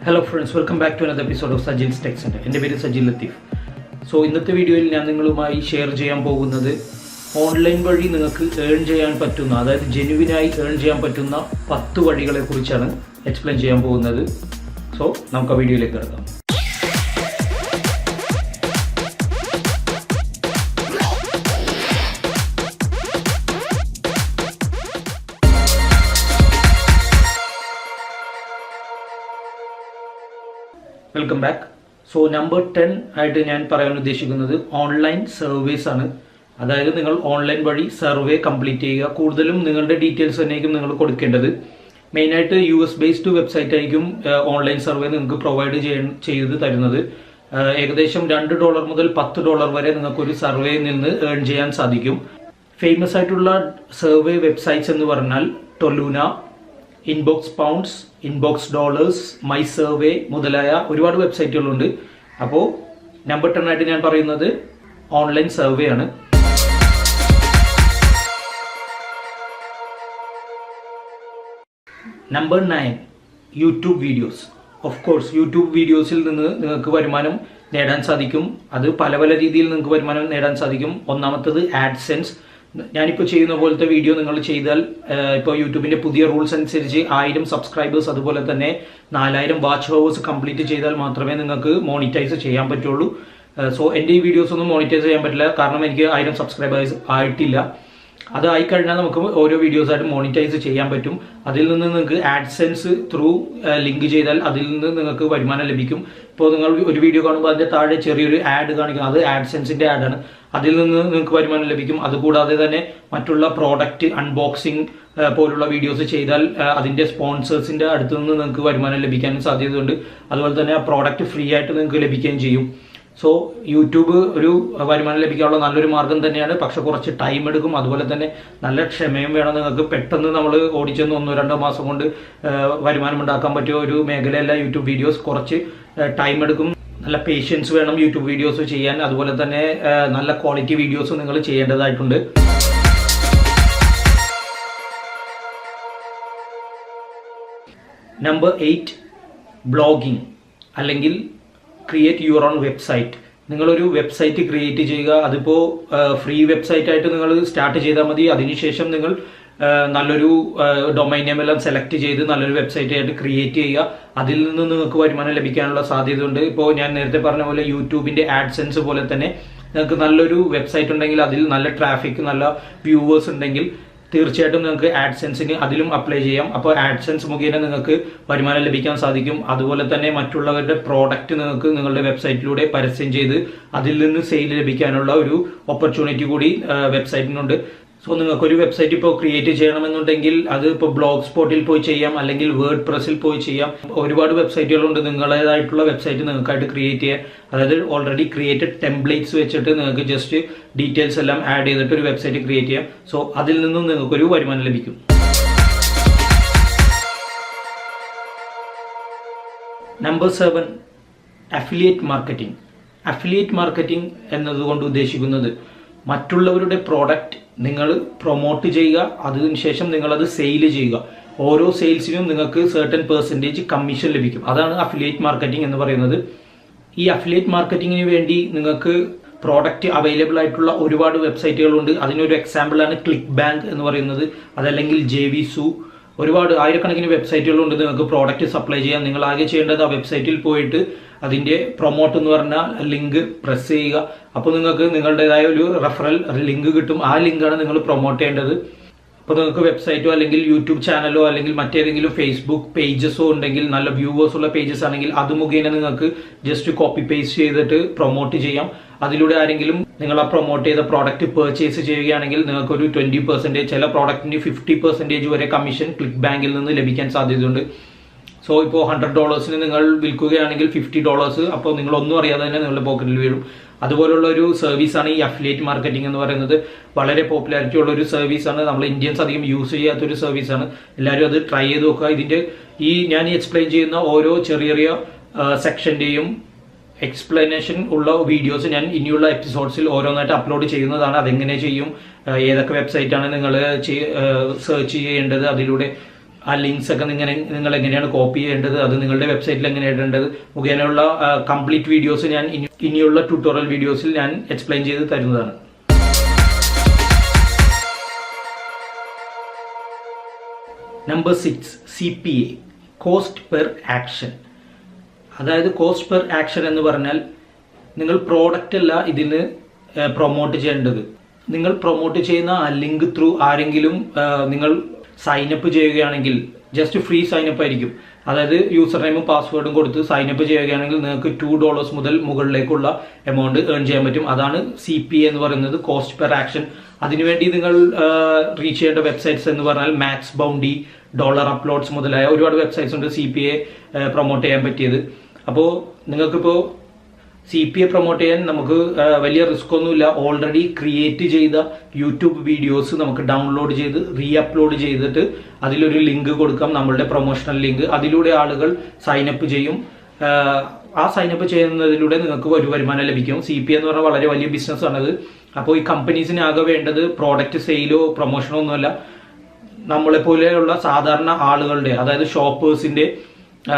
Hello friends, welcome back to another episode of Sajil's Tech Center. എൻ്റെ പേര് സജിൽ ലത്തീഫ്. ഇന്നത്തെ വീഡിയോയിൽ ഞാൻ നിങ്ങളുമായി ഷെയർ ചെയ്യാൻ പോകുന്നത് ഓൺലൈൻ വഴി നിങ്ങൾക്ക് ഏൺ ചെയ്യാൻ പറ്റുന്ന, അതായത് ജെനുവിനായി ഏൺ ചെയ്യാൻ പറ്റുന്ന 10 വഴികളെ കുറിച്ചാണ് എക്സ്പ്ലെയിൻ ചെയ്യാൻ പോകുന്നത്. നമുക്ക് ആ വീഡിയോയിലേക്ക് കിടക്കാം. Welcome back. നമ്പർ 10 ആയിട്ട് ഞാൻ പറയാൻ ഉദ്ദേശിക്കുന്നത് ഓൺലൈൻ സർവേസ് ആണ്. അതായത് നിങ്ങൾ ഓൺലൈൻ വഴി സർവേ കംപ്ലീറ്റ് ചെയ്യുക. കൂടുതലും നിങ്ങളുടെ ഡീറ്റെയിൽസ് തന്നെയായിരിക്കും നിങ്ങൾ കൊടുക്കേണ്ടത്. മെയിനായിട്ട് US ബേസ്ഡ് വെബ്സൈറ്റ് ആയിരിക്കും ഓൺലൈൻ സർവേ നിങ്ങൾക്ക് പ്രൊവൈഡ് ചെയ്ത് തരുന്നത്. ഏകദേശം $2 മുതൽ $10 വരെ നിങ്ങൾക്കൊരു സർവേയിൽ നിന്ന് ഏൺ ചെയ്യാൻ സാധിക്കും. ഫേമസ് ആയിട്ടുള്ള സർവേ വെബ്സൈറ്റ്സ് എന്ന് പറഞ്ഞാൽ Toluna, inbox pounds, inbox dollars, my survey മുതലായ ഒരുപാട് വെബ്സൈറ്റുകളുണ്ട്. അപ്പോൾ നമ്പർ 10 ആയിട്ട് ഞാൻ പറയുന്നത് ഓൺലൈൻ സർവേ ആണ്. Number 9 YouTube videos. Of course YouTube വീഡിയോസിൽ നിന്ന് നിങ്ങൾക്ക് വരുമാനം നേടാൻ സാധിക്കും. അത് പല പല രീതിയിൽ നിങ്ങൾക്ക് വരുമാനം നേടാൻ സാധിക്കും. ഒന്നാമത്തത് ആഡ്സെൻസ്. ഞാനിപ്പോൾ ചെയ്യുന്ന പോലത്തെ വീഡിയോ നിങ്ങൾ ചെയ്താൽ, ഇപ്പോൾ യൂട്യൂബിൻ്റെ പുതിയ റൂൾസ് അനുസരിച്ച് 1000 സബ്സ്ക്രൈബേഴ്സ് അതുപോലെ തന്നെ 4000 വാച്ച് ഹവേഴ്സ് കംപ്ലീറ്റ് ചെയ്താൽ മാത്രമേ നിങ്ങൾക്ക് മോണിറ്റൈസ് ചെയ്യാൻ പറ്റുള്ളൂ. എൻ്റെ ഈ വീഡിയോസ് ഒന്നും മോണിറ്റൈസ് ചെയ്യാൻ പറ്റില്ല, കാരണം എനിക്ക് 1000 സബ്സ്ക്രൈബേഴ്സ് ആയിട്ടില്ല. അതായി കഴിഞ്ഞാൽ നമുക്ക് ഓരോ വീഡിയോസായിട്ട് മോണിറ്റൈസ് ചെയ്യാൻ പറ്റും. അതിൽ നിന്ന് നിങ്ങൾക്ക് ആഡ്സെൻസ് ത്രൂ ലിങ്ക് ചെയ്താൽ അതിൽ നിന്ന് നിങ്ങൾക്ക് വരുമാനം ലഭിക്കും. ഇപ്പോൾ നിങ്ങൾ ഒരു വീഡിയോ കാണുമ്പോൾ അതിൻ്റെ താഴെ ചെറിയൊരു ആഡ് കാണിക്കും, അത് ആഡ്സെൻസിൻ്റെ ആഡാണ്. അതിൽ നിന്ന് നിങ്ങൾക്ക് വരുമാനം ലഭിക്കും. അതുകൂടാതെ തന്നെ മറ്റുള്ള പ്രോഡക്റ്റ് അൺബോക്സിങ് പോലുള്ള വീഡിയോസ് ചെയ്താൽ അതിൻ്റെ സ്പോൺസേഴ്സിൻ്റെ അടുത്ത് നിന്ന് നിങ്ങൾക്ക് വരുമാനം ലഭിക്കാനും സാധ്യതയുണ്ട്. അതുപോലെ തന്നെ ആ പ്രോഡക്റ്റ് ഫ്രീ ആയിട്ട് നിങ്ങൾക്ക് ലഭിക്കുകയും ചെയ്യും. യൂട്യൂബ് ഒരു വരുമാനം ലഭിക്കാനുള്ള നല്ലൊരു മാർഗം തന്നെയാണ്. പക്ഷെ കുറച്ച് ടൈം എടുക്കും. അതുപോലെ തന്നെ നല്ല ക്ഷമയും വേണം. നിങ്ങൾക്ക് പെട്ടെന്ന് നമ്മൾ ഓടിച്ചെന്ന് 1-2 മാസം കൊണ്ട് വരുമാനം ഉണ്ടാക്കാൻ പറ്റിയ ഒരു മേഖലയല്ല യൂട്യൂബ് വീഡിയോസ്. കുറച്ച് ടൈം എടുക്കും. നല്ല പേഷ്യൻസ് വേണം യൂട്യൂബ് വീഡിയോസ് ചെയ്യാൻ. അതുപോലെ തന്നെ നല്ല ക്വാളിറ്റി വീഡിയോസ് നിങ്ങൾ ചെയ്യേണ്ടതായിട്ടുണ്ട്. നമ്പർ 8 ബ്ലോഗിംഗ് അല്ലെങ്കിൽ ക്രിയേറ്റ് യുവർ ഓൺ വെബ്സൈറ്റ്. നിങ്ങളൊരു വെബ്സൈറ്റ് ക്രിയേറ്റ് ചെയ്യുക. അതിപ്പോൾ ഫ്രീ വെബ്സൈറ്റ് ആയിട്ട് നിങ്ങൾ സ്റ്റാർട്ട് ചെയ്താൽ മതി. അതിനുശേഷം നിങ്ങൾ നല്ലൊരു ഡൊമൈൻ നെയിം എല്ലാം സെലക്ട് ചെയ്ത് നല്ലൊരു വെബ്സൈറ്റ് ആയിട്ട് ക്രിയേറ്റ് ചെയ്യുക. അതിൽ നിന്ന് നിങ്ങൾക്ക് വരുമാനം ലഭിക്കാനുള്ള സാധ്യതയുണ്ട്. ഇപ്പോൾ ഞാൻ നേരത്തെ പറഞ്ഞ പോലെ യൂട്യൂബിൻ്റെ ആഡ്സെൻസ് പോലെ തന്നെ നിങ്ങൾക്ക് നല്ലൊരു വെബ്സൈറ്റ് ഉണ്ടെങ്കിൽ, അതിൽ നല്ല ട്രാഫിക്, നല്ല വ്യൂവേഴ്സ് ഉണ്ടെങ്കിൽ തീർച്ചയായിട്ടും നിങ്ങൾക്ക് ആഡ്സെൻസിന് അതിലും അപ്ലൈ ചെയ്യാം. അപ്പോൾ ആഡ്സെൻസ് മുഖേന നിങ്ങൾക്ക് വരുമാനം ലഭിക്കാൻ സാധിക്കും. അതുപോലെ തന്നെ മറ്റുള്ളവരുടെ പ്രോഡക്റ്റ് നിങ്ങൾക്ക് നിങ്ങളുടെ വെബ്സൈറ്റിലൂടെ പരസ്യം ചെയ്ത് അതിൽ നിന്ന് സെയിൽ ലഭിക്കാനുള്ള ഒരു ഓപ്പർച്യൂണിറ്റി കൂടി വെബ്സൈറ്റിനുണ്ട്. നിങ്ങൾക്കൊരു വെബ്സൈറ്റ് ഇപ്പോൾ ക്രിയേറ്റ് ചെയ്യണമെന്നുണ്ടെങ്കിൽ അത് ഇപ്പോൾ ബ്ലോഗ് സ്പോട്ടിൽ പോയി ചെയ്യാം, അല്ലെങ്കിൽ വേർഡ് പ്രസ്സിൽ പോയി ചെയ്യാം. ഒരുപാട് വെബ്സൈറ്റുകളുണ്ട്. നിങ്ങളുടേതായിട്ടുള്ള വെബ്സൈറ്റ് നിങ്ങൾക്കായിട്ട് ക്രിയേറ്റ് ചെയ്യാം. അതായത് ഓൾറെഡി ക്രിയേറ്റഡ് ടെംപ്ലേറ്റ്സ് വെച്ചിട്ട് നിങ്ങൾക്ക് ജസ്റ്റ് ഡീറ്റെയിൽസ് എല്ലാം ആഡ് ചെയ്തിട്ട് ഒരു വെബ്സൈറ്റ് ക്രിയേറ്റ് ചെയ്യാം. അതിൽ നിന്നും നിങ്ങൾക്കൊരു വരുമാനം ലഭിക്കും. Number 7 affiliate marketing. Affiliate marketing എന്നതുകൊണ്ട് ഉദ്ദേശിക്കുന്നത് മറ്റുള്ളവരുടെ പ്രോഡക്റ്റ് നിങ്ങൾ പ്രൊമോട്ട് ചെയ്യുക, അതിനുശേഷം നിങ്ങളത് സെയിൽ ചെയ്യുക. ഓരോ സെയിൽസിനും നിങ്ങൾക്ക് സർട്ടൻ പെർസെൻറ്റേജ് കമ്മീഷൻ ലഭിക്കും. അതാണ് അഫിലിയേറ്റ് മാർക്കറ്റിംഗ് എന്ന് പറയുന്നത്. ഈ അഫിലിയേറ്റ് മാർക്കറ്റിങ്ങിന് വേണ്ടി നിങ്ങൾക്ക് പ്രോഡക്റ്റ് അവൈലബിൾ ആയിട്ടുള്ള ഒരുപാട് വെബ്സൈറ്റുകളുണ്ട്. അതിനൊരു എക്സാമ്പിളാണ് ക്ലിക്ക് ബാങ്ക് എന്ന് പറയുന്നത്. അതല്ലെങ്കിൽ JVSU. ഒരുപാട് ആയിരക്കണക്കിന് വെബ്സൈറ്റുകളുണ്ട് നിങ്ങൾക്ക് പ്രോഡക്റ്റ് സപ്ലൈ ചെയ്യാൻ. നിങ്ങൾ ആകെ ചെയ്യേണ്ടത് ആ വെബ്സൈറ്റിൽ പോയിട്ട് അതിൻ്റെ പ്രൊമോട്ട് എന്ന് പറഞ്ഞ ലിങ്ക് പ്രസ് ചെയ്യുക. അപ്പോൾ നിങ്ങൾക്ക് നിങ്ങളുടേതായ ഒരു റെഫറൽ ലിങ്ക് കിട്ടും. ആ ലിങ്കാണ് നിങ്ങൾ പ്രൊമോട്ട് ചെയ്യേണ്ടത്. അപ്പോൾ നിങ്ങൾക്ക് വെബ്സൈറ്റോ അല്ലെങ്കിൽ യൂട്യൂബ് ചാനലോ അല്ലെങ്കിൽ മറ്റേതെങ്കിലും ഫേസ്ബുക്ക് പേജസോ ഉണ്ടെങ്കിൽ, നല്ല വ്യൂവേഴ്സ് ഉള്ള പേജസ് ആണെങ്കിൽ അത് മുഖേന നിങ്ങൾക്ക് ജസ്റ്റ് കോപ്പി പേസ്റ്റ് ചെയ്തിട്ട് പ്രൊമോട്ട് ചെയ്യാം. അതിലൂടെ ആരെങ്കിലും നിങ്ങൾ ആ പ്രൊമോട്ട് ചെയ്ത പ്രോഡക്റ്റ് പർച്ചേസ് ചെയ്യുകയാണെങ്കിൽ നിങ്ങൾക്കൊരു 20%, ചില പ്രോഡക്റ്റിന് 50% വരെ കമ്മീഷൻ ക്ലിക്ക് ബാങ്കിൽ നിന്ന് ലഭിക്കാൻ സാധ്യതയുണ്ട്. ഇപ്പോൾ $100 നിങ്ങൾ വിൽക്കുകയാണെങ്കിൽ $50, അപ്പോൾ നിങ്ങളൊന്നും അറിയാതെ തന്നെ നിങ്ങളുടെ പോക്കറ്റിൽ വീഴും. അതുപോലുള്ള ഒരു സർവീസാണ് ഈ അഫിലിയേറ്റ് മാർക്കറ്റിംഗ് എന്ന് പറയുന്നത്. വളരെ പോപ്പുലാരിറ്റി ഉള്ള ഒരു സർവീസാണ്. നമ്മൾ ഇന്ത്യൻസ് അധികം യൂസ് ചെയ്യാത്തൊരു സർവീസാണ്. എല്ലാവരും അത് ട്രൈ ചെയ്ത് നോക്കുക. ഇതിൻ്റെ ഞാൻ എക്സ്പ്ലെയിൻ ചെയ്യുന്ന ഓരോ ചെറിയ സെക്ഷൻ്റെയും എക്സ്പ്ലനേഷൻ ഉള്ള വീഡിയോസ് ഞാൻ ഇനിയുള്ള എപ്പിസോഡ്സിൽ ഓരോന്നായിട്ട് അപ്ലോഡ് ചെയ്യുന്നതാണ്. അതെങ്ങനെ ചെയ്യും, ഏതൊക്കെ വെബ്സൈറ്റാണ് നിങ്ങൾ സെർച്ച് ചെയ്യേണ്ടത്, അതിലൂടെ ആ ലിങ്ക്സ് ഒക്കെ നിങ്ങൾ എങ്ങനെയാണ് കോപ്പി ചെയ്യേണ്ടത്, അത് നിങ്ങളുടെ വെബ്സൈറ്റിൽ എങ്ങനെ ഇടേണ്ടത് മുഖേനയുള്ള കംപ്ലീറ്റ് വീഡിയോസ് ഞാൻ ഇനിയുള്ള ട്യൂട്ടോറിയൽ വീഡിയോസിൽ ഞാൻ എക്സ്പ്ലെയിൻ ചെയ്ത് തരുന്നതാണ്. Number 6, CPA, cost per action. അതായത് കോസ്റ്റ് പെർ ആക്ഷൻ എന്ന് പറഞ്ഞാൽ നിങ്ങൾ പ്രോഡക്റ്റ് അല്ല ഇതിന് പ്രൊമോട്ട് ചെയ്യേണ്ടത്. നിങ്ങൾ പ്രൊമോട്ട് ചെയ്യുന്ന ആ ലിങ്ക് ത്രൂ ആരെങ്കിലും നിങ്ങൾ സൈനപ്പ് ചെയ്യുകയാണെങ്കിൽ, ജസ്റ്റ് ഫ്രീ സൈനപ്പ് ആയിരിക്കും. അതായത് യൂസർ നെയിമും പാസ്വേഡും കൊടുത്ത് സൈനപ്പ് ചെയ്യുകയാണെങ്കിൽ നിങ്ങൾക്ക് $2 മുതൽ മുകളിലേക്കുള്ള എമൗണ്ട് ഏൺ ചെയ്യാൻ പറ്റും. അതാണ് CPA എന്ന് പറയുന്നത്, കോസ്റ്റ് പെർ ആക്ഷൻ. അതിനുവേണ്ടി നിങ്ങൾ റീച്ച് ചെയ്യേണ്ട വെബ്സൈറ്റ്സ് എന്ന് പറഞ്ഞാൽ മാക്സ് ബൗണ്ടി, ഡോളർ അപ്ലോഡ്സ് മുതലായ ഒരുപാട് വെബ്സൈറ്റ്സ് ഉണ്ട് CPA പ്രൊമോട്ട് ചെയ്യാൻ പറ്റിയത്. അപ്പോൾ നിങ്ങൾക്കിപ്പോൾ CPA പ്രൊമോട്ട് ചെയ്യാൻ നമുക്ക് വലിയ റിസ്ക് ഒന്നുമില്ല. ഓൾറെഡി ക്രിയേറ്റ് ചെയ്ത യൂട്യൂബ് വീഡിയോസ് നമുക്ക് ഡൗൺലോഡ് ചെയ്ത് അപ്ലോഡ് ചെയ്തിട്ട് അതിലൊരു ലിങ്ക് കൊടുക്കാം, നമ്മളുടെ പ്രൊമോഷണൽ ലിങ്ക്. അതിലൂടെ ആളുകൾ സൈനപ്പ് ചെയ്യും. ആ സൈനപ്പ് ചെയ്യുന്നതിലൂടെ നിങ്ങൾക്ക് ഒരു വരുമാനം ലഭിക്കും. CPA എന്ന് പറഞ്ഞാൽ വളരെ വലിയ ബിസിനസ് ആണത്. അപ്പോൾ ഈ കമ്പനീസിന് ആകെ വേണ്ടത് പ്രോഡക്റ്റ് സെയിലോ പ്രൊമോഷനോ ഒന്നുമല്ല, നമ്മളെപ്പോലെയുള്ള സാധാരണ ആളുകളുടെ, അതായത് ഷോപ്പേഴ്സിന്റെ,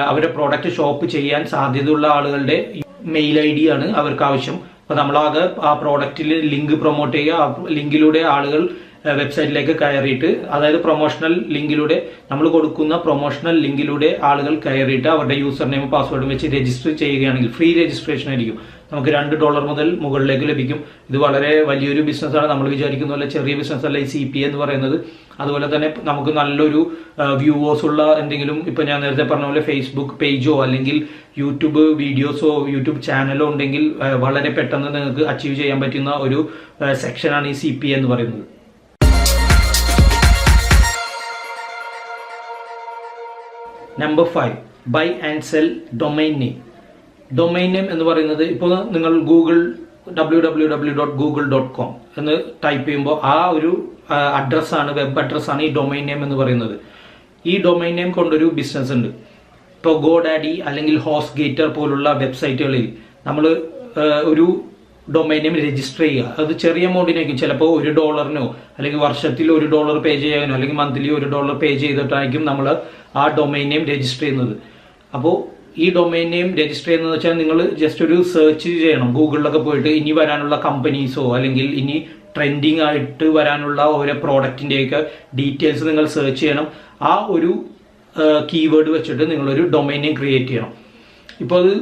അവരുടെ പ്രോഡക്റ്റ് ഷോപ്പ് ചെയ്യാൻ സാധ്യതയുള്ള ആളുകളുടെ മെയിൽ ID ആണ് അവർക്ക് ആവശ്യം. അപ്പൊ നമ്മളാകെ ആ പ്രോഡക്റ്റിൽ ലിങ്ക് പ്രൊമോട്ട് ചെയ്യുക, ആ ലിങ്കിലൂടെ ആളുകൾ വെബ്സൈറ്റിലേക്ക് കയറിയിട്ട്, അതായത് പ്രൊമോഷണൽ ലിങ്കിലൂടെ, നമ്മൾ കൊടുക്കുന്ന പ്രൊമോഷണൽ ലിങ്കിലൂടെ ആളുകൾ കയറിയിട്ട് അവരുടെ യൂസർ നെയിം പാസ്വേഡും വെച്ച് രജിസ്റ്റർ ചെയ്യുകയാണെങ്കിൽ ഫ്രീ രജിസ്ട്രേഷൻ ആയിരിക്കും. നമുക്ക് $2 മുതൽ മുകളിലേക്ക് ലഭിക്കും. ഇത് വളരെ വലിയൊരു ബിസിനസ്സാണ്. നമ്മൾ വിചാരിക്കുന്ന പോലെ ചെറിയ ബിസിനസ് അല്ല ഈ CPA എന്ന് പറയുന്നത്. അതുപോലെ തന്നെ നമുക്ക് നല്ലൊരു വ്യൂവേഴ്സ് ഉള്ള എന്തെങ്കിലും, ഇപ്പൊ ഞാൻ നേരത്തെ പറഞ്ഞ പോലെ ഫേസ്ബുക്ക് പേജോ അല്ലെങ്കിൽ യൂട്യൂബ് വീഡിയോസോ യൂട്യൂബ് ചാനലോ ഉണ്ടെങ്കിൽ വളരെ പെട്ടെന്ന് നിങ്ങൾക്ക് അച്ചീവ് ചെയ്യാൻ പറ്റുന്ന ഒരു സെക്ഷനാണ് ഈ CPA എന്ന് പറയുന്നത്. Number 5, buy and sell domain name. Domain name എന്ന് പറയുന്നത്, ഇപ്പോൾ നിങ്ങൾ www.google.com എന്ന് ടൈപ്പ് ചെയ്യുമ്പോൾ ആ ഒരു അഡ്രസ്സാണ്, വെബ് അഡ്രസ്സാണ് ഈ ഡൊമൈൻ നെയിം എന്ന് പറയുന്നത്. ഈ ഡൊമൈൻ നെയിം കൊണ്ടൊരു ബിസിനസ് ഉണ്ട്. ഇപ്പോൾ GoDaddy അല്ലെങ്കിൽ HostGator പോലുള്ള വെബ്സൈറ്റുകളിൽ നമ്മൾ ഒരു ഡൊമൈൻ നെയിം രജിസ്റ്റർ ചെയ്യുക. അത് ചെറിയ എമൗണ്ടിനായിരിക്കും, ചിലപ്പോൾ $1 അല്ലെങ്കിൽ വർഷത്തിൽ $1 പേ ചെയ്യാനോ അല്ലെങ്കിൽ മന്ത്ലി $1 പേ ചെയ്തിട്ടായിരിക്കും നമ്മൾ ആ ഡൊമൈൻ നെയിം രജിസ്റ്റർ ചെയ്യുന്നത്. അപ്പോൾ ഈ ഡൊമൈൻ നെയിം രജിസ്റ്റർ ചെയ്യുന്നത് വെച്ചാൽ നിങ്ങൾ ജസ്റ്റ് ഒരു സെർച്ച് ചെയ്യണം ഗൂഗിളിലൊക്കെ പോയിട്ട്, ഇനി വരാനുള്ള കമ്പനീസോ അല്ലെങ്കിൽ ഇനി ട്രെൻഡിങ് ആയിട്ട് വരാനുള്ള ഓരോ പ്രോഡക്റ്റിൻ്റെയൊക്കെ ഡീറ്റെയിൽസ് നിങ്ങൾ സെർച്ച് ചെയ്യണം. ആ ഒരു കീവേഡ് വെച്ചിട്ട് നിങ്ങളൊരു ഡൊമൈൻ നെയിം ക്രിയേറ്റ് ചെയ്യണം. ഇപ്പോൾ അത്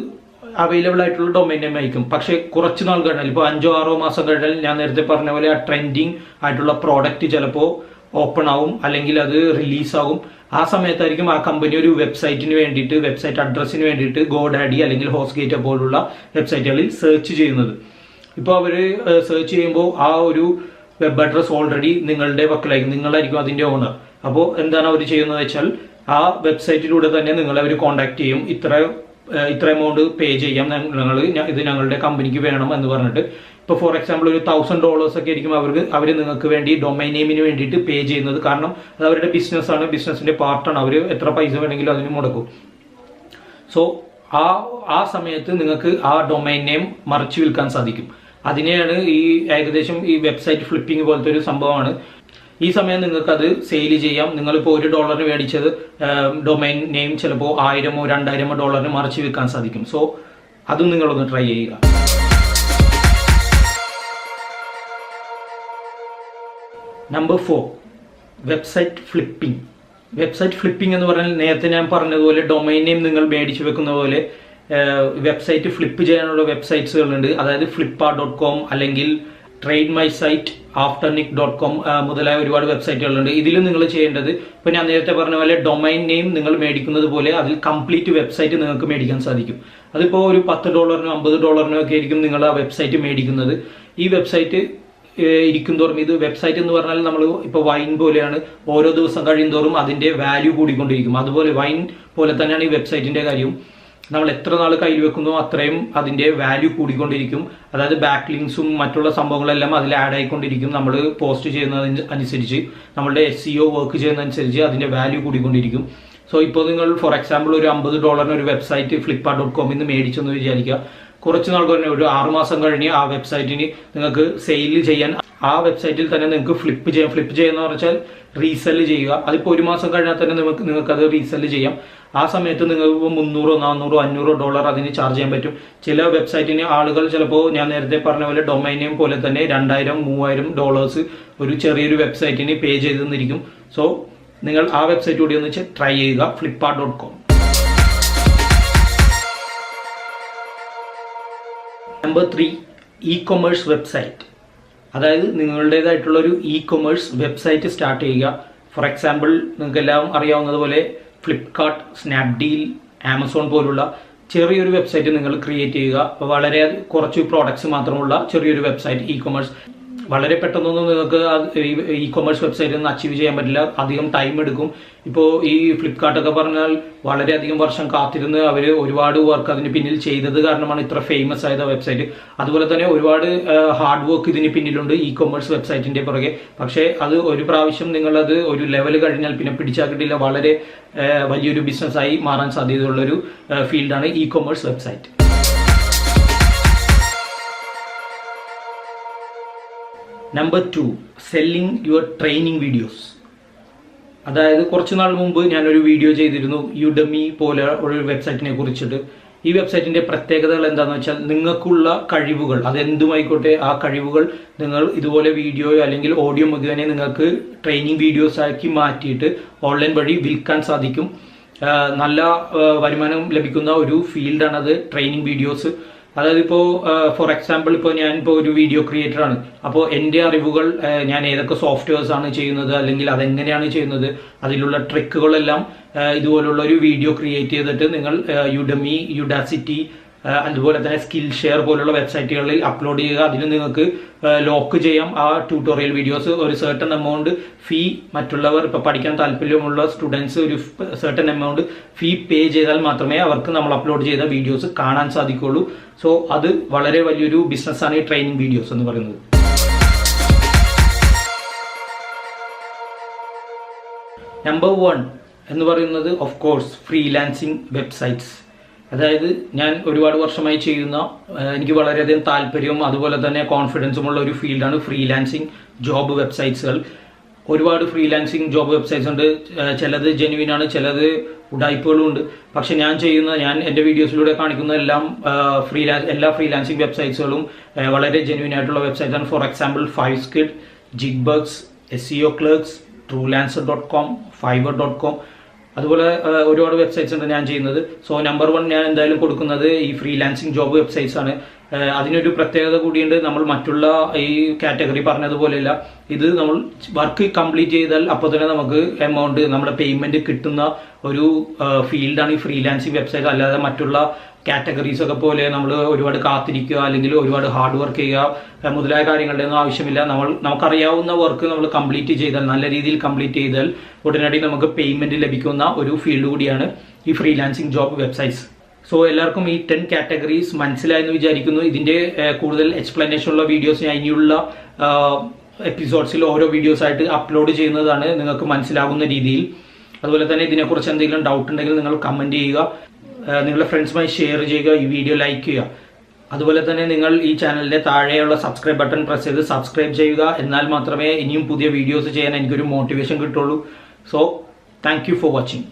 അവൈലബിൾ ആയിട്ടുള്ള ഡൊമൈൻ നെയിം ആയിരിക്കും. പക്ഷേ കുറച്ച് നാൾ കഴിഞ്ഞാൽ, ഇപ്പോൾ 5-6 മാസം കഴിഞ്ഞാൽ ഞാൻ നേരത്തെ പറഞ്ഞ പോലെ ആ ട്രെൻഡിങ് ആയിട്ടുള്ള പ്രോഡക്റ്റ് ചിലപ്പോൾ ഓപ്പൺ ആവും അല്ലെങ്കിൽ അത് റിലീസാകും. ആ സമയത്തായിരിക്കും ആ കമ്പനി ഒരു വെബ്സൈറ്റിന് വേണ്ടിയിട്ട്, വെബ്സൈറ്റ് അഡ്രസ്സിന് വേണ്ടിയിട്ട് GoDaddy അല്ലെങ്കിൽ HostGator പോലുള്ള വെബ്സൈറ്റുകളിൽ സെർച്ച് ചെയ്യുന്നത്. ഇപ്പോൾ അവർ സെർച്ച് ചെയ്യുമ്പോൾ ആ ഒരു വെബ് അഡ്രസ് ഓൾറെഡി നിങ്ങളുടെ പക്കലായിരിക്കും, നിങ്ങളായിരിക്കും അതിൻ്റെ ഓണർ. അപ്പോൾ എന്താണ് അവർ ചെയ്യുന്നത് വെച്ചാൽ ആ വെബ്സൈറ്റിലൂടെ തന്നെ നിങ്ങളെ അവർ കോൺടാക്ട് ചെയ്യും. ഇത്ര എമൗണ്ട് പേ ചെയ്യാം, ഇത് ഞങ്ങളുടെ കമ്പനിക്ക് വേണം എന്ന് പറഞ്ഞിട്ട്. ഇപ്പോൾ ഫോർ എക്സാമ്പിൾ ഒരു $1000 ഒക്കെ ആയിരിക്കും അവർ നിങ്ങൾക്ക് വേണ്ടി ഡൊമൈൻ നെയിമിന് വേണ്ടിയിട്ട് പേ ചെയ്യുന്നത്. കാരണം അത് അവരുടെ ബിസിനസ്സാണ്, ബിസിനസിന്റെ പാർട്ടാണ്. അവർ എത്ര പൈസ വേണമെങ്കിലും അതിന് മുടക്കും. സോ ആ സമയത്ത് നിങ്ങൾക്ക് ആ ഡൊമൈൻ നെയിം മറിച്ച് വിൽക്കാൻ സാധിക്കും. അതിനെയാണ് ഏകദേശം ഈ വെബ്സൈറ്റ് ഫ്ലിപ്പിംഗ് പോലത്തെ ഒരു സംഭവമാണ്. ഈ സമയം നിങ്ങൾക്ക് അത് സെയിൽ ചെയ്യാം. നിങ്ങളിപ്പോൾ $1 മേടിച്ചത് ഡൊമൈൻ നെയിം ചിലപ്പോൾ $1000-2000 മറിച്ച് വിൽക്കാൻ സാധിക്കും. സോ അതും നിങ്ങളൊന്ന് ട്രൈ ചെയ്യുക. Number 4, website flipping. Website flipping എന്ന് പറഞ്ഞാൽ നേരത്തെ ഞാൻ പറഞ്ഞതുപോലെ ഡൊമൈൻ നെയിം നിങ്ങൾ മേടിച്ചു വെക്കുന്ന പോലെ വെബ്സൈറ്റ് ഫ്ലിപ്പ് ചെയ്യാനുള്ള വെബ്സൈറ്റ്സുകളുണ്ട്. അതായത് flippa.com അല്ലെങ്കിൽ ട്രേഡ് മൈ സൈറ്റ്, afternic.com മുതലായ ഒരുപാട് വെബ്സൈറ്റുകളുണ്ട്. ഇതിലും നിങ്ങൾ ചെയ്യേണ്ടത്, ഇപ്പോൾ ഞാൻ നേരത്തെ പറഞ്ഞ പോലെ ഡൊമൈൻ നെയിം നിങ്ങൾ മേടിക്കുന്നത് പോലെ അതിൽ കംപ്ലീറ്റ് വെബ്സൈറ്റ് നിങ്ങൾക്ക് മേടിക്കാൻ സാധിക്കും. അതിപ്പോൾ ഒരു $10-50 ഒക്കെ ആയിരിക്കും നിങ്ങൾ ആ വെബ്സൈറ്റ് മേടിക്കുന്നത്. ഈ വെബ്സൈറ്റ് ഇരിക്കും തോറും, ഇത് വെബ്സൈറ്റ് എന്ന് പറഞ്ഞാൽ നമ്മൾ ഇപ്പോൾ വൈൻ പോലെയാണ്, ഓരോ ദിവസം കഴിയുന്തോറും അതിന്റെ വാല്യൂ കൂടിക്കൊണ്ടിരിക്കും. അതുപോലെ വൈൻ പോലെ തന്നെയാണ് ഈ വെബ്സൈറ്റിന്റെ കാര്യം. നമ്മൾ എത്ര നാൾ കയ്യിൽ വെക്കുന്നോ അത്രയും അതിന്റെ വാല്യൂ കൂടിക്കൊണ്ടിരിക്കും. അതായത് ബാക്ക് ലിങ്ക്സും മറ്റുള്ള സംഭവങ്ങളെല്ലാം അതിൽ ആഡ് ആയിക്കൊണ്ടിരിക്കും. നമ്മൾ പോസ്റ്റ് ചെയ്യുന്നതനുസരിച്ച്, നമ്മളുടെ SEO വർക്ക് ചെയ്യുന്നതനുസരിച്ച് അതിന്റെ വാല്യൂ കൂടിക്കൊണ്ടിരിക്കും. സോ ഇപ്പോൾ നിങ്ങൾ ഫോർ എക്സാമ്പിൾ ഒരു $50 ഒരു വെബ്സൈറ്റ് flippa.com മേടിച്ചെന്ന് വിചാരിക്കുക. കുറച്ച് നാൾ കഴിഞ്ഞ് ഒരു 6 മാസം കഴിഞ്ഞ് ആ വെബ്സൈറ്റിന് നിങ്ങൾക്ക് സെയിൽ ചെയ്യാൻ ആ വെബ്സൈറ്റിൽ തന്നെ നിങ്ങൾക്ക് ഫ്ലിപ്പ് ചെയ്യുന്ന പറഞ്ഞാൽ റീസെല് ചെയ്യുക. അതിപ്പോൾ 1 മാസം കഴിഞ്ഞാൽ തന്നെ നിങ്ങൾക്ക് അത് റീസെല് ചെയ്യാം. ആ സമയത്ത് നിങ്ങൾക്ക് $300, $400, $500 അതിന് ചാർജ് ചെയ്യാൻ പറ്റും. ചില വെബ്സൈറ്റിന് ആളുകൾ ചിലപ്പോൾ ഞാൻ നേരത്തെ പറഞ്ഞ പോലെ ഡൊമൈനെയും പോലെ തന്നെ $2000, $3000 ഒരു ചെറിയൊരു വെബ്സൈറ്റിന് പേ ചെയ്ത് തന്നിരിക്കും. സോ നിങ്ങൾ ആ വെബ്സൈറ്റ് കൂടി ഒന്ന് ട്രൈ ചെയ്യുക, flipkart.com. Number 3, e-commerce website. അതായത് നിങ്ങളുടേതായിട്ടുള്ള ഒരു ഇ-കൊമേഴ്സ് വെബ്സൈറ്റ് സ്റ്റാർട്ട് ചെയ്യുക. ഫോർ എക്സാമ്പിൾ നിങ്ങൾക്ക് എല്ലാം അറിയാവുന്നതുപോലെ ഫ്ലിപ്കാർട്ട്, സ്നാപ്ഡീൽ, ആമസോൺ പോലുള്ള ചെറിയൊരു വെബ്സൈറ്റ് നിങ്ങൾ ക്രിയേറ്റ് ചെയ്യുക. വളരെ കുറച്ച് പ്രോഡക്ട്സ് മാത്രമുള്ള ചെറിയൊരു വെബ്സൈറ്റ് ഇ-കൊമേഴ്സ്. വളരെ പെട്ടെന്നൊന്നും നിങ്ങൾക്ക് ഇ-കൊമേഴ്സ് വെബ്സൈറ്റ് ഒന്നും അച്ചീവ് ചെയ്യാൻ പറ്റില്ല, അധികം ടൈം എടുക്കും. ഇപ്പോൾ ഈ ഫ്ലിപ്കാർട്ടൊക്കെ പറഞ്ഞാൽ വളരെയധികം വർഷം കാത്തിരുന്ന് അവർ ഒരുപാട് വർക്ക് അതിന് പിന്നിൽ ചെയ്തത് കാരണമാണ് ഇത്ര ഫേമസ് ആയത് വെബ്സൈറ്റ്. അതുപോലെ തന്നെ ഒരുപാട് ഹാർഡ് വർക്ക് ഇതിന് പിന്നിലുണ്ട് ഇ-കൊമേഴ്സ് വെബ്സൈറ്റിന്റെ പുറകെ. പക്ഷേ അത് ഒരു പ്രാവശ്യം നിങ്ങളത് ഒരു ലെവൽ കഴിഞ്ഞാൽ പിന്നെ പിടിച്ചാൽ കിട്ടില്ല. വളരെ വലിയൊരു ബിസിനസ്സായി മാറാൻ സാധ്യതയുള്ളൊരു ഫീൽഡാണ് e-commerce website. Number 2, selling your training videos. അതായത് കുറച്ച് നാൾ മുമ്പ് ഞാനൊരു വീഡിയോ ചെയ്തിരുന്നു യുഡമി പോലെ ഒരു വെബ്സൈറ്റിനെ കുറിച്ചിട്ട്. ഈ വെബ്സൈറ്റിന്റെ പ്രത്യേകതകൾ എന്താണെന്ന് വെച്ചാൽ നിങ്ങൾക്കുള്ള കഴിവുകൾ അതെന്തുമായിക്കോട്ടെ ആ കഴിവുകൾ നിങ്ങൾ ഇതുപോലെ വീഡിയോ അല്ലെങ്കിൽ ഓഡിയോ മുഖേന നിങ്ങൾക്ക് ട്രെയിനിങ് വീഡിയോസ് ആക്കി മാറ്റിയിട്ട് ഓൺലൈൻ വഴി വിൽക്കാൻ സാധിക്കും. നല്ല വരുമാനം ലഭിക്കുന്ന ഒരു ഫീൽഡാണത് ട്രെയിനിങ് വീഡിയോസ്. അതായത് ഇപ്പോൾ ഫോർ എക്സാമ്പിൾ ഇപ്പോൾ ഞാനിപ്പോൾ ഒരു വീഡിയോ ക്രിയേറ്റർ ആണ്. അപ്പോൾ എൻ്റെ അറിവുകൾ ഞാൻ ഏതൊക്കെ സോഫ്റ്റ്വെയർസ് ആണ് ചെയ്യുന്നത് അല്ലെങ്കിൽ അതെങ്ങനെയാണ് ചെയ്യുന്നത് അതിലുള്ള ട്രിക്കുകളെല്ലാം ഇതുപോലുള്ള ഒരു വീഡിയോ ക്രിയേറ്റ് ചെയ്തിട്ട് നിങ്ങൾ യുഡമി, യുഡാസിറ്റി അതുപോലെ തന്നെ സ്കിൽ ഷെയർ പോലുള്ള വെബ്സൈറ്റുകളിൽ അപ്ലോഡ് ചെയ്യുക. അതിന് നിങ്ങൾക്ക് ലോക്ക് ചെയ്യാം ആ ട്യൂട്ടോറിയൽ വീഡിയോസ്. ഒരു സർട്ടൺ എമൗണ്ട് ഫീ മറ്റുള്ളവർ ഇപ്പോൾ പഠിക്കാൻ താല്പര്യമുള്ള സ്റ്റുഡൻസ് ഒരു സർട്ടൺ എമൗണ്ട് ഫീ പേ ചെയ്താൽ മാത്രമേ അവർക്ക് നമ്മൾ അപ്ലോഡ് ചെയ്ത വീഡിയോസ് കാണാൻ സാധിക്കുള്ളൂ. സോ അത് വളരെ വലിയൊരു ബിസിനസ്സാണ് ഈ ട്രെയിനിങ് വീഡിയോസ് എന്ന് പറയുന്നത്. നമ്പർ 1 എന്ന് പറയുന്നത് ഓഫ് കോഴ്സ് ഫ്രീലാൻസിങ് വെബ്സൈറ്റ്സ്. അതായത് ഞാൻ ഒരുപാട് വർഷമായി ചെയ്യുന്ന എനിക്ക് വളരെയധികം താല്പര്യവും അതുപോലെ തന്നെ കോൺഫിഡൻസുമുള്ള ഒരു ഫീൽഡാണ് ഫ്രീലാൻസിങ് ജോബ് വെബ്സൈറ്റ്സുകൾ. ഒരുപാട് ഫ്രീലാൻസിങ് ജോബ് വെബ്സൈറ്റ്സ് ഉണ്ട്. ചിലത് ജെന്യുവിൻ ആണ്, ചിലത് ഉടായ്പകളും ഉണ്ട്. പക്ഷെ ഞാൻ എൻ്റെ വീഡിയോസിലൂടെ കാണിക്കുന്ന എല്ലാ ഫ്രീലാൻസിങ് വെബ്സൈറ്റ്സുകളും വളരെ ജെന്യുവിൻ ആയിട്ടുള്ള വെബ്സൈറ്റ്സ് ആണ്. For example 5skid, ജിഗ്ബഗ്സ്, SEO clerks, truelancer.com, fiverr.com അതുപോലെ ഒരുപാട് വെബ്സൈറ്റ്സ് ഉണ്ട് ഞാൻ ചെയ്യുന്നത്. സോ നമ്പർ 1 ഞാൻ എന്തായാലും കൊടുക്കുന്നത് ഈ ഫ്രീലാൻസിങ് ജോബ് വെബ്സൈറ്റ്സ് ആണ്. അതിനൊരു പ്രത്യേകത കൂടിയുണ്ട്. നമ്മൾ മറ്റുള്ള ഈ കാറ്റഗറി പറഞ്ഞതുപോലെയല്ല, ഇത് നമ്മൾ വർക്ക് കംപ്ലീറ്റ് ചെയ്താൽ അപ്പോൾ തന്നെ നമുക്ക് എമൗണ്ട് നമ്മുടെ പേയ്മെന്റ് കിട്ടുന്ന ഒരു ഫീൽഡാണ് ഈ ഫ്രീലാൻസിങ് വെബ്സൈറ്റ്. അല്ലാതെ മറ്റുള്ള കാറ്റഗറീസ് ഒക്കെ പോലെ നമ്മൾ ഒരുപാട് കാത്തിരിക്കുക അല്ലെങ്കിൽ ഒരുപാട് ഹാർഡ് വർക്ക് ചെയ്യുക മുതലായ കാര്യങ്ങളുടെ ഒന്നും ആവശ്യമില്ല. നമുക്കറിയാവുന്ന വർക്ക് നമ്മൾ കംപ്ലീറ്റ് ചെയ്താൽ, നല്ല രീതിയിൽ കംപ്ലീറ്റ് ചെയ്താൽ ഉടനടി നമുക്ക് പേയ്മെന്റ് ലഭിക്കുന്ന ഒരു ഫീൽഡ് കൂടിയാണ് ഈ ഫ്രീലാൻസിങ് ജോബ് വെബ്സൈറ്റ്സ്. സോ എല്ലാവർക്കും ഈ 10 കാറ്റഗറീസ് മനസ്സിലായെന്ന് വിചാരിക്കുന്നു. ഇതിന്റെ കൂടുതൽ എക്സ്പ്ലനേഷൻ ഉള്ള വീഡിയോസ് ഞാൻ ഇനിയുള്ള എപ്പിസോഡ്സിൽ ഓരോ വീഡിയോസ് ആയിട്ട് അപ്ലോഡ് ചെയ്യുന്നതാണ് നിങ്ങൾക്ക് മനസ്സിലാകുന്ന രീതിയിൽ. അതുപോലെ തന്നെ ഇതിനെക്കുറിച്ച് എന്തെങ്കിലും ഡൗട്ട് ഉണ്ടെങ്കിൽ നിങ്ങൾ കമന്റ് ചെയ്യുക, നിങ്ങളുടെ ഫ്രണ്ട്സുമായി ഷെയർ ചെയ്യുക, ഈ വീഡിയോ ലൈക്ക് ചെയ്യുക. അതുപോലെ തന്നെ നിങ്ങൾ ഈ ചാനലിന്റെ താഴെയുള്ള സബ്സ്ക്രൈബ് ബട്ടൺ പ്രസ് ചെയ്ത് സബ്സ്ക്രൈബ് ചെയ്യുക. എന്നാൽ മാത്രമേ ഇനിയും പുതിയ വീഡിയോസ് ചെയ്യാൻ എനിക്കൊരു മോട്ടിവേഷൻ കിട്ടുള്ളൂ. So thank you for watching.